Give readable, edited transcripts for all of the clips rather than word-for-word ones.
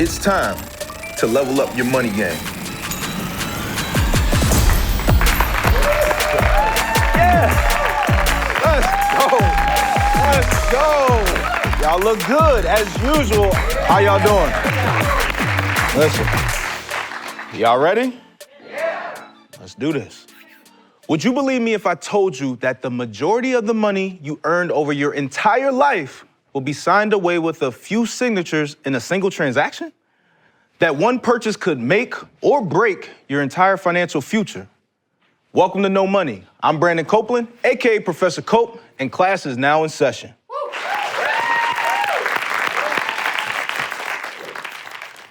It's time to level up your money game. Yeah! Let's go! Y'all look good, as usual. How y'all doing? Listen, y'all ready? Yeah! Let's do this. Would you believe me if I told you that the majority of the money you earned over your entire life will be signed away with a few signatures in a single transaction? That one purchase could make or break your entire financial future. Welcome to No Money. I'm Brandon Copeland, AKA Professor Cope, and class is now in session.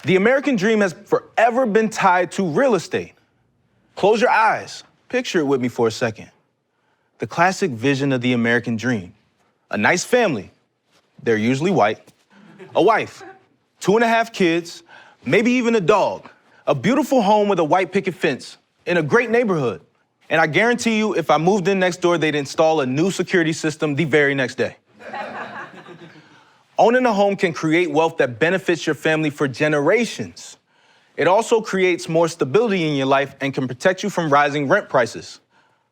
The American dream has forever been tied to real estate. Close your eyes. Picture it with me for a second. The classic vision of the American dream. A nice family. They're usually white. A wife, 2.5 kids, maybe even a dog. A beautiful home with a white picket fence in a great neighborhood. And I guarantee you, if I moved in next door, they'd install a new security system the very next day. Owning a home can create wealth that benefits your family for generations. It also creates more stability in your life and can protect you from rising rent prices.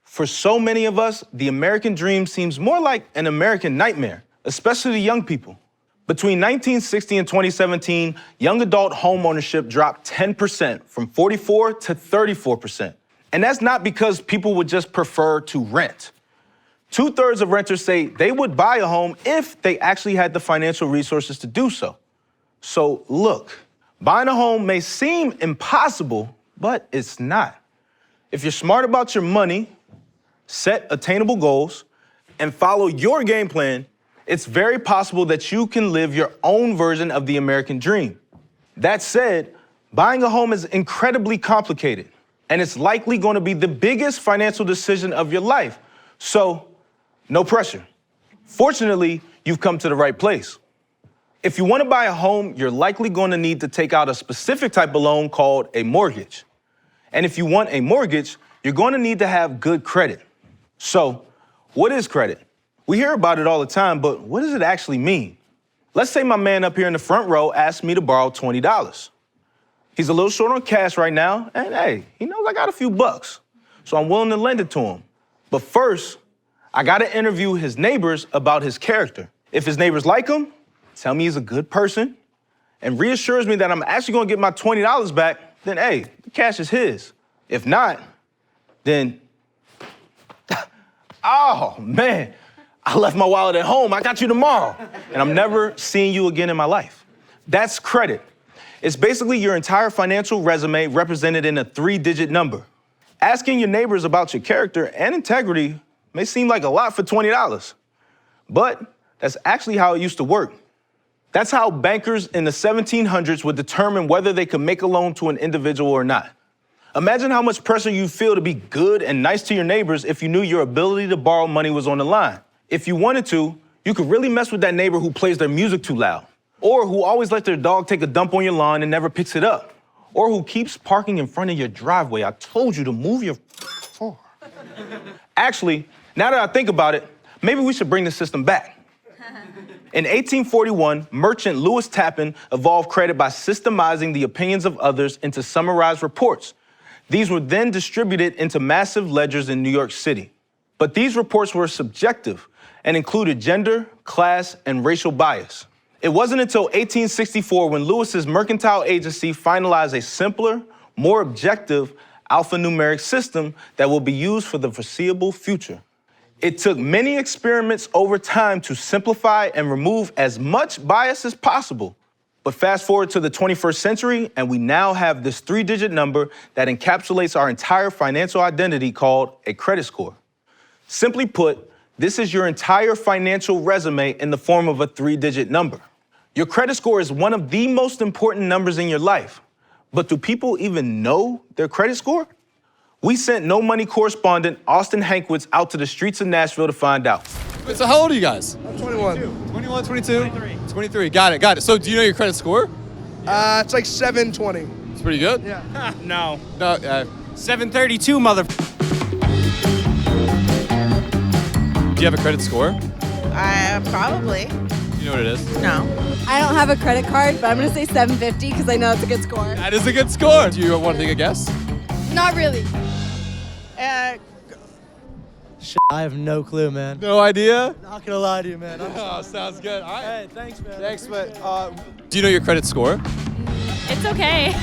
For so many of us, the American dream seems more like an American nightmare, especially the young people. Between 1960 and 2017, young adult home ownership dropped 10%, from 44 to 34%. And that's not because people would just prefer to rent. 2/3 of renters say they would buy a home if they actually had the financial resources to do so. So look, buying a home may seem impossible, but it's not. If you're smart about your money, set attainable goals, and follow your game plan, it's very possible that you can live your own version of the American dream. That said, buying a home is incredibly complicated, and it's likely going to be the biggest financial decision of your life. So, no pressure. Fortunately, you've come to the right place. If you want to buy a home, you're likely going to need to take out a specific type of loan called a mortgage. And if you want a mortgage, you're going to need to have good credit. So, what is credit? We hear about it all the time, but what does it actually mean? Let's say my man up here in the front row asks me to borrow $20. He's a little short on cash right now, and hey, he knows I got a few bucks, so I'm willing to lend it to him. But first, I gotta interview his neighbors about his character. If his neighbors like him, tell me he's a good person, and reassures me that I'm actually gonna get my $20 back, then hey, the cash is his. If not, then, oh man, I left my wallet at home, I got you tomorrow, and I'm never seeing you again in my life. That's credit. It's basically your entire financial resume represented in a 3-digit number. Asking your neighbors about your character and integrity may seem like a lot for $20, but that's actually how it used to work. That's how bankers in the 1700s would determine whether they could make a loan to an individual or not. Imagine how much pressure you'd feel to be good and nice to your neighbors if you knew your ability to borrow money was on the line. If you wanted to, you could really mess with that neighbor who plays their music too loud, or who always lets their dog take a dump on your lawn and never picks it up, or who keeps parking in front of your driveway. I told you to move your car. Actually, now that I think about it, maybe we should bring the system back. In 1841, merchant Lewis Tappan evolved credit by systemizing the opinions of others into summarized reports. These were then distributed into massive ledgers in New York City. But these reports were subjective and included gender, class, and racial bias. It wasn't until 1864 when Lewis's mercantile agency finalized a simpler, more objective alphanumeric system that will be used for the foreseeable future. It took many experiments over time to simplify and remove as much bias as possible. But fast forward to the 21st century, and we now have this 3-digit number that encapsulates our entire financial identity called a credit score. Simply put, this is your entire financial resume in the form of a 3-digit number. Your credit score is one of the most important numbers in your life. But do people even know their credit score? We sent No Money correspondent Austin Hankwitz out to the streets of Nashville to find out. Wait, so how old are you guys? I'm 21. 21, 22? 23. Got it. So do you know your credit score? It's like 720. It's pretty good? Yeah. No. No, 732, mother. Do you have a credit score? Probably. Do you know what it is? No. I don't have a credit card, but I'm gonna say 750 because I know it's a good score. That is a good score. Do you want to take a guess? Not really. I have no clue, man. No idea? Not gonna lie to you, man. Oh, sounds good. All right. Hey, thanks, man. Thanks, but do you know your credit score? It's okay. I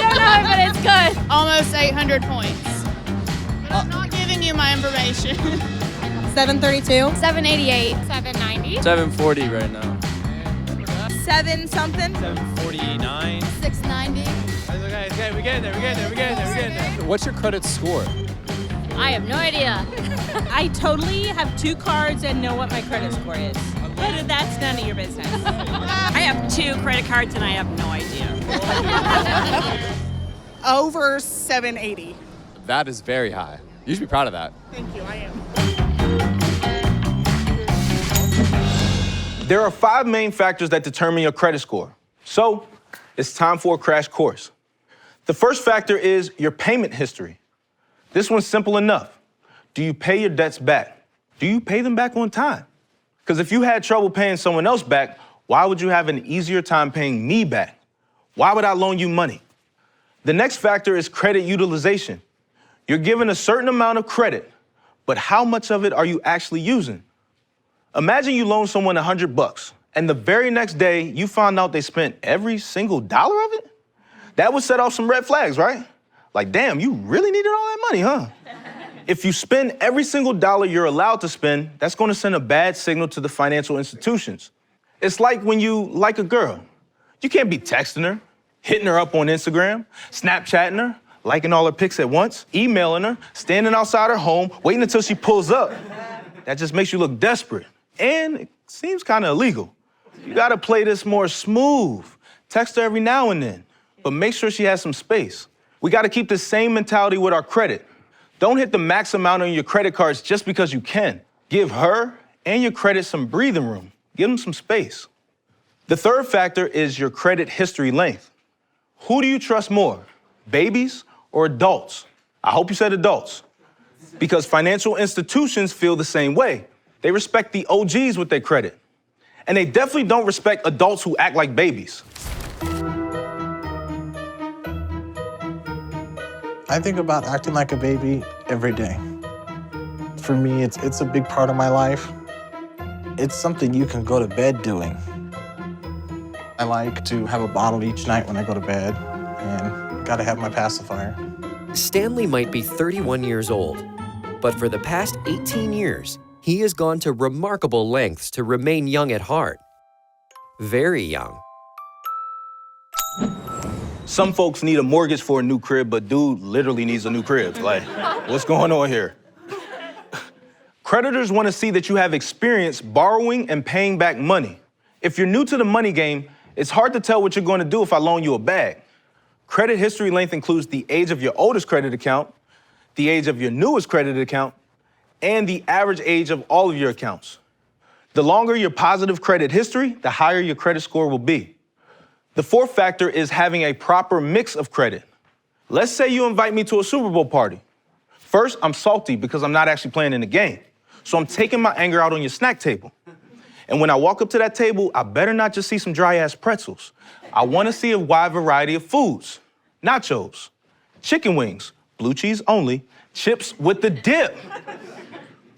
don't know, but it's good. Almost 800 points. But I'm not giving you my information. 732. 788. 790. 740 right now. 7 something. 749. 690. Okay, we're getting there. What's your credit score? I have no idea. I totally have 2 cards and know what my credit score is. But that's none of your business. I have 2 credit cards and I have no idea. Over 780. That is very high. You should be proud of that. Thank you, I am. There are 5 main factors that determine your credit score. So, it's time for a crash course. The first factor is your payment history. This one's simple enough. Do you pay your debts back? Do you pay them back on time? Because if you had trouble paying someone else back, why would you have an easier time paying me back? Why would I loan you money? The next factor is credit utilization. You're given a certain amount of credit, but how much of it are you actually using? Imagine you loan someone $100, and the very next day, you found out they spent every single dollar of it? That would set off some red flags, right? Like, damn, you really needed all that money, huh? If you spend every single dollar you're allowed to spend, that's gonna send a bad signal to the financial institutions. It's like when you like a girl. You can't be texting her, hitting her up on Instagram, Snapchatting her, liking all her pics at once, emailing her, standing outside her home, waiting until she pulls up. That just makes you look desperate. And it seems kind of illegal. You gotta play this more smooth. Text her every now and then, but make sure she has some space. We gotta keep the same mentality with our credit. Don't hit the max amount on your credit cards just because you can. Give her and your credit some breathing room. Give them some space. The third factor is your credit history length. Who do you trust more, babies or adults? I hope you said adults, because financial institutions feel the same way. They respect the OGs with their credit, and they definitely don't respect adults who act like babies. I think about acting like a baby every day. For me, it's a big part of my life. It's something you can go to bed doing. I like to have a bottle each night when I go to bed, and gotta have my pacifier. Stanley might be 31 years old, but for the past 18 years, he has gone to remarkable lengths to remain young at heart. Very young. Some folks need a mortgage for a new crib, but dude literally needs a new crib. Like, what's going on here? Creditors want to see that you have experience borrowing and paying back money. If you're new to the money game, it's hard to tell what you're going to do if I loan you a bag. Credit history length includes the age of your oldest credit account, the age of your newest credit account, and the average age of all of your accounts. The longer your positive credit history, the higher your credit score will be. The fourth factor is having a proper mix of credit. Let's say you invite me to a Super Bowl party. First, I'm salty because I'm not actually playing in the game. So I'm taking my anger out on your snack table. And when I walk up to that table, I better not just see some dry-ass pretzels. I want to see a wide variety of foods. Nachos, chicken wings, blue cheese only, chips with the dip.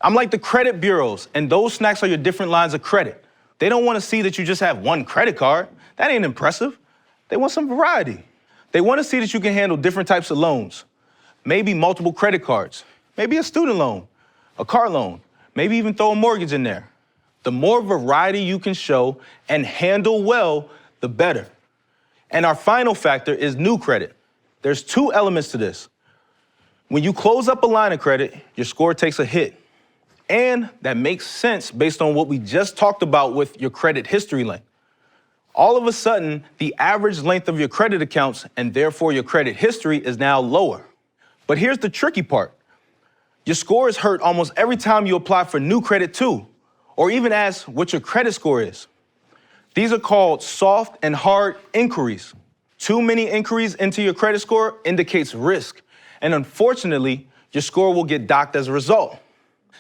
I'm like the credit bureaus, and those snacks are your different lines of credit. They don't want to see that you just have one credit card. That ain't impressive. They want some variety. They want to see that you can handle different types of loans. Maybe multiple credit cards, maybe a student loan, a car loan, maybe even throw a mortgage in there. The more variety you can show and handle well, the better. And our final factor is new credit. There's 2 elements to this. When you close up a line of credit, your score takes a hit. And that makes sense based on what we just talked about with your credit history length. All of a sudden, the average length of your credit accounts and therefore your credit history is now lower. But here's the tricky part. Your score is hurt almost every time you apply for new credit too, or even ask what your credit score is. These are called soft and hard inquiries. Too many inquiries into your credit score indicates risk. And unfortunately, your score will get docked as a result.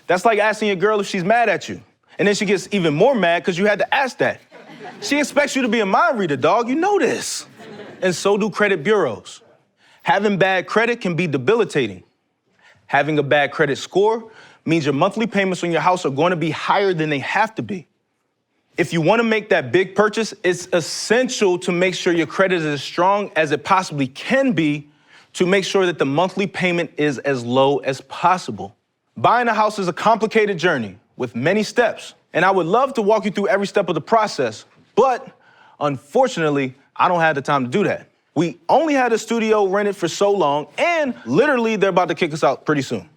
That's like asking your girl if she's mad at you. And then she gets even more mad because you had to ask that. She expects you to be a mind reader, dog. You know this. And so do credit bureaus. Having bad credit can be debilitating. Having a bad credit score means your monthly payments on your house are going to be higher than they have to be. If you want to make that big purchase, it's essential to make sure your credit is as strong as it possibly can be to make sure that the monthly payment is as low as possible. Buying a house is a complicated journey with many steps, and I would love to walk you through every step of the process, but unfortunately, I don't have the time to do that. We only had a studio rented for so long, and literally they're about to kick us out pretty soon.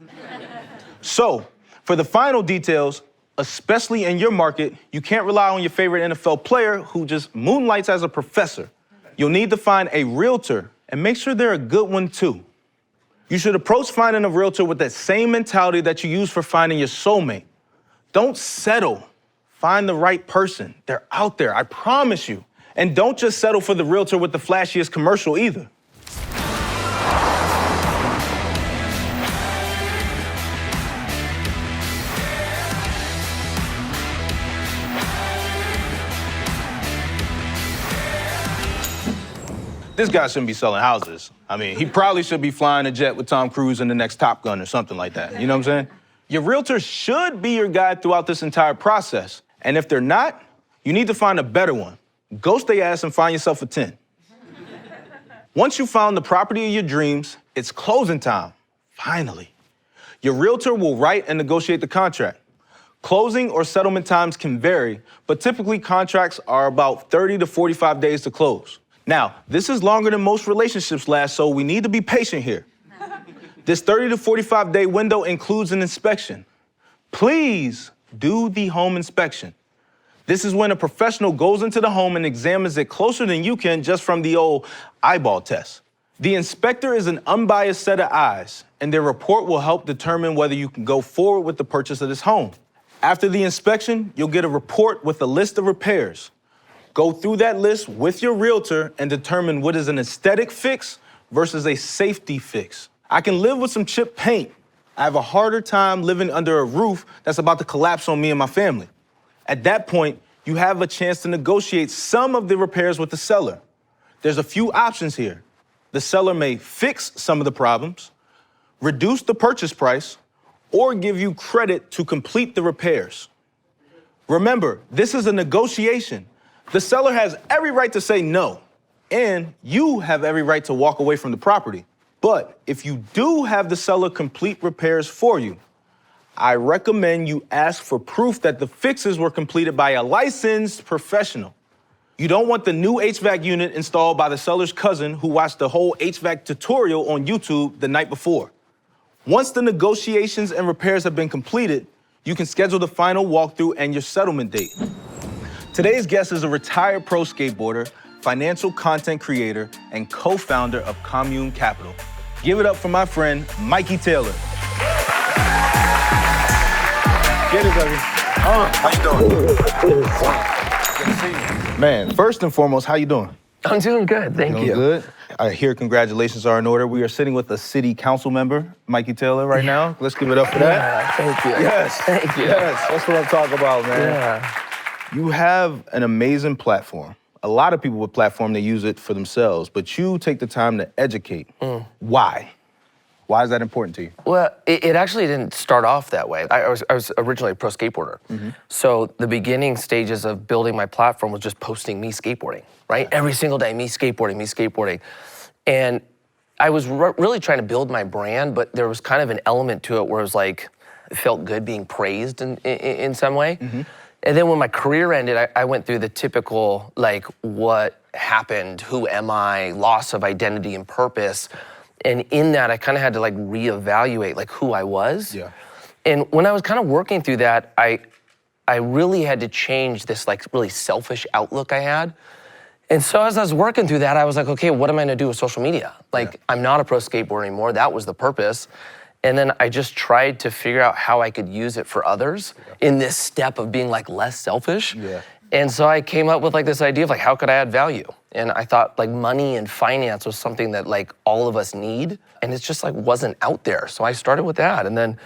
So, for the final details, especially in your market, you can't rely on your favorite NFL player who just moonlights as a professor. You'll need to find a realtor, and make sure they're a good one too. You should approach finding a realtor with that same mentality that you use for finding your soulmate. Don't settle. Find the right person. They're out there, I promise you. And don't just settle for the realtor with the flashiest commercial either. This guy shouldn't be selling houses. I mean, he probably should be flying a jet with Tom Cruise in the next Top Gun or something like that. You know what I'm saying? Your realtor should be your guide throughout this entire process. And if they're not, you need to find a better one. Ghost their ass and find yourself a 10. Once you found the property of your dreams, it's closing time. Finally. Your realtor will write and negotiate the contract. Closing or settlement times can vary, but typically contracts are about 30 to 45 days to close. Now, this is longer than most relationships last, so we need to be patient here. This 30 to 45 day window includes an inspection. Please do the home inspection. This is when a professional goes into the home and examines it closer than you can just from the old eyeball test. The inspector is an unbiased set of eyes, and their report will help determine whether you can go forward with the purchase of this home. After the inspection, you'll get a report with a list of repairs. Go through that list with your realtor and determine what is an aesthetic fix versus a safety fix. I can live with some chipped paint. I have a harder time living under a roof that's about to collapse on me and my family. At that point, you have a chance to negotiate some of the repairs with the seller. There's a few options here. The seller may fix some of the problems, reduce the purchase price, or give you credit to complete the repairs. Remember, this is a negotiation. The seller has every right to say no, and you have every right to walk away from the property. But if you do have the seller complete repairs for you, I recommend you ask for proof that the fixes were completed by a licensed professional. You don't want the new HVAC unit installed by the seller's cousin who watched the whole HVAC tutorial on YouTube the night before. Once the negotiations and repairs have been completed, you can schedule the final walkthrough and your settlement date. Today's guest is a retired pro skateboarder, financial content creator, and co-founder of Commune Capital. Give it up for my friend, Mikey Taylor. Get it, baby. How you doing? Good to see you. Man, first and foremost, how you doing? I'm doing good, thank you. Good? I hear congratulations are in order. We are sitting with a city council member, Mikey Taylor, right now. Let's give it up for that. Yeah, thank you. Yes. Thank you. Yes, that's what I'm talking about, man. Yeah. You have an amazing platform. A lot of people with platform, they use it for themselves, but you take the time to educate. Why? Why is that important to you? Well, it actually didn't start off that way. I was originally a pro skateboarder. So the beginning stages of building my platform was just posting me skateboarding, right? Every single day, me skateboarding. And I was really trying to build my brand, but there was kind of an element to it where it was like, it felt good being praised in some way. And then when my career ended, I went through the typical, like, what happened, who am I, loss of identity and purpose. And in that, I kind of had to like reevaluate like who I was. Yeah. And when I was kind of working through that, I really had to change this like really selfish outlook I had. And so as I was working through that, I was like, okay, what am I gonna do with social media? Like, I'm not a pro skateboarder anymore. That was the purpose. And then I just tried to figure out how I could use it for others in this step of being like less selfish. And so I came up with like this idea of like, how could I add value? And I thought like money and finance was something that like all of us need. And it's just like wasn't out there. So I started with that. And then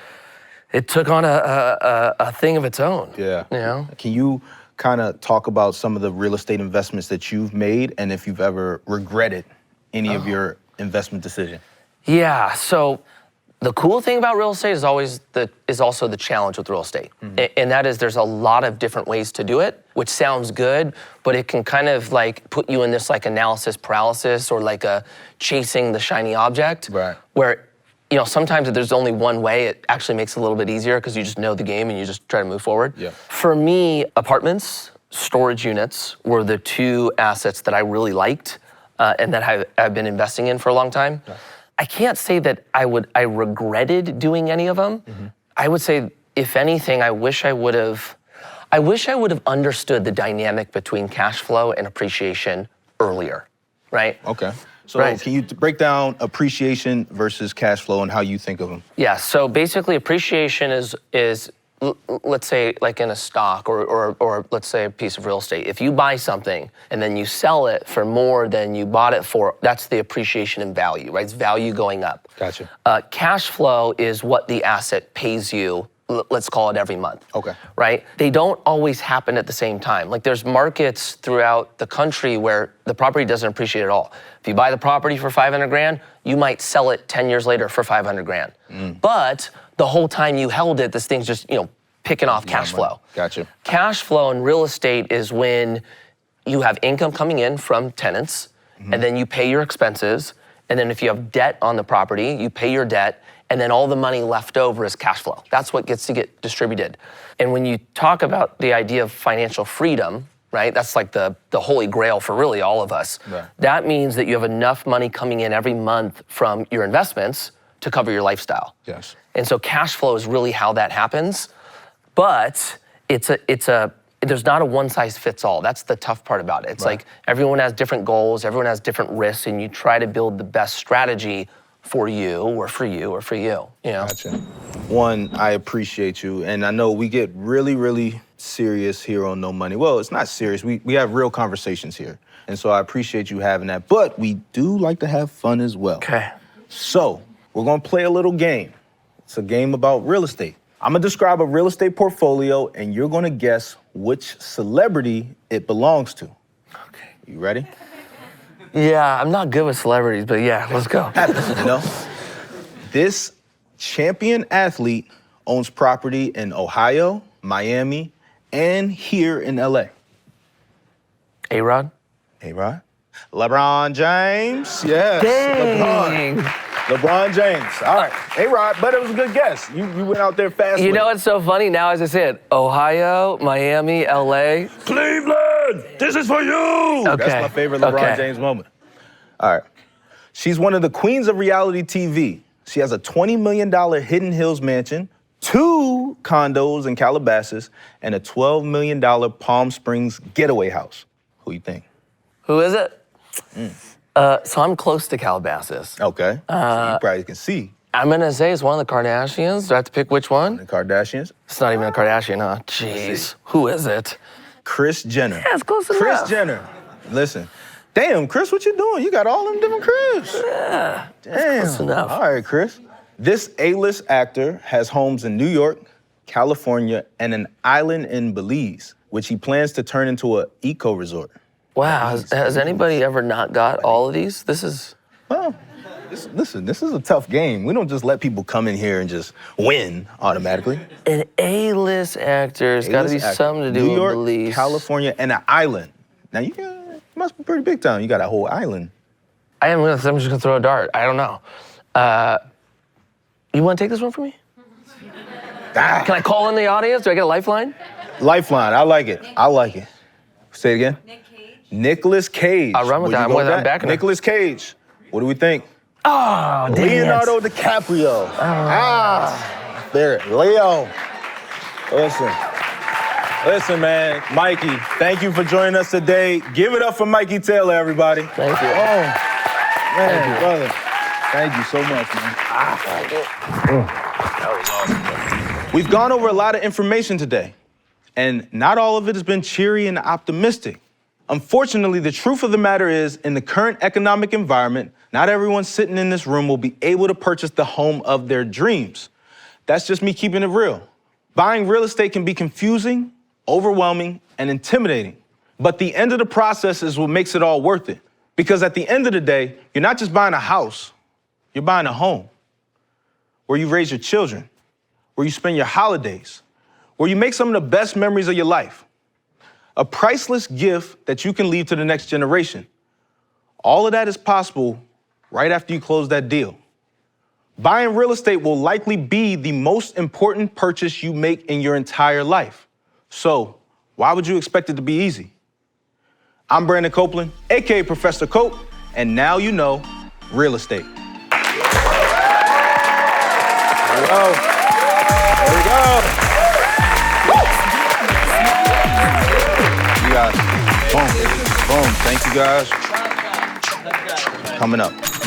it took on a thing of its own. Yeah. You know? Can you kind of talk about some of the real estate investments that you've made and if you've ever regretted any of your investment decision? Yeah, so the cool thing about real estate is also the challenge with real estate. And that is there's a lot of different ways to do it, which sounds good, but it can kind of like put you in this like analysis paralysis or like a chasing the shiny object. Right. Where, you know, sometimes if there's only one way, it actually makes it a little bit easier because you just know the game and you just try to move forward. Yeah. For me, apartments, storage units were the two assets that I really liked and that I've been investing in for a long time. Yeah. I can't say that I regretted doing any of them. I would say, if anything, I wish I would have understood the dynamic between cash flow and appreciation earlier, right? Okay. So can you break down appreciation versus cash flow and how you think of them? Yeah, so basically appreciation is let's say like in a stock or let's say a piece of real estate. If you buy something and then you sell it for more than you bought it for, that's the appreciation in value, right? It's value going up. Gotcha. Cash flow is what the asset pays you, let's call it every month. Okay. Right? They don't always happen at the same time. Like there's markets throughout the country where the property doesn't appreciate at all. If you buy the property for 500 grand, you might sell it 10 years later for 500 grand. But the whole time you held it, this thing's just, you know, picking off cash flow. Gotcha. Cash flow in real estate is when you have income coming in from tenants, and then you pay your expenses, and then if you have debt on the property, you pay your debt, and then all the money left over is cash flow. That's what gets to get distributed. And when you talk about the idea of financial freedom, right, that's like the holy grail for really all of us. Right. That means that you have enough money coming in every month from your investments to cover your lifestyle. Yes. And so cash flow is really how that happens. But there's not a one size fits all. That's the tough part about it. It's like everyone has different goals, everyone has different risks, and you try to build the best strategy for you or for you or for you, you know? Gotcha. One, I appreciate you, and I know we get really, really serious here on No Money. Well, it's not serious. We have real conversations here, and so I appreciate you having that. But we do like to have fun as well. Okay. So we're gonna play a little game. It's a game about real estate. I'm gonna describe a real estate portfolio, and you're gonna guess which celebrity it belongs to. Okay. You ready? Yeah, I'm not good with celebrities, but yeah, let's go. You know, this champion athlete owns property in Ohio, Miami, and here in LA. A-Rod? A-Rod? LeBron James? Yes. Dang. LeBron James. All right. A-Rod, but it was a good guess. You went out there fast. You know what's so funny? Now as I said, Ohio, Miami, LA. Cleveland, this is for you. Okay. That's my favorite LeBron James moment. All right. She's one of the queens of reality TV. She has a $20 million Hidden Hills mansion, 2 condos in Calabasas, and a $12 million Palm Springs getaway house. Who you think? Who is it? So I'm close to Calabasas. Okay. So you probably can see. I'm gonna say it's one of the Kardashians. Do I have to pick which one? The Kardashians? It's not even a Kardashian, huh? Jeez. Who is it? Kris Jenner. Yeah, it's close enough. Kris Jenner. Listen. Damn, Kris, what you doing? You got all them different Kris. Yeah. Damn. Close enough. All right, Kris. This A-list actor has homes in New York, California, and an island in Belize, which he plans to turn into an eco-resort. Wow, has anybody ever not got all of these? This is... Well, listen, this is a tough game. We don't just let people come in here and just win automatically. An A-list actor has got to be something to do New with York, Belize. California, and an island. Now, you must be pretty big time. You got a whole island. I'm just gonna throw a dart. I don't know. You want to take this one for me? Can I call in the audience? Do I get a lifeline? Lifeline, I like it. I like it. Say it again. Nicolas Cage. I'll run with that. I'm backing Nicolas Cage. What do we think? Oh, dang Leonardo DiCaprio. There, Leo. Listen, man. Mikey, thank you for joining us today. Give it up for Mikey Taylor, everybody. Thank you. Oh, man, brother. Thank you so much, man. That was awesome. We've gone over a lot of information today, and not all of it has been cheery and optimistic. Unfortunately, the truth of the matter is, in the current economic environment, not everyone sitting in this room will be able to purchase the home of their dreams. That's just me keeping it real. Buying real estate can be confusing, overwhelming, and intimidating. But the end of the process is what makes it all worth it. Because at the end of the day, you're not just buying a house, you're buying a home where you raise your children, where you spend your holidays, where you make some of the best memories of your life. A priceless gift that you can leave to the next generation. All of that is possible right after you close that deal. Buying real estate will likely be the most important purchase you make in your entire life. So, why would you expect it to be easy? I'm Brandon Copeland, aka Professor Cope, and now you know real estate. There we go. There we go. You guys, boom, boom. Thank you guys. Coming up.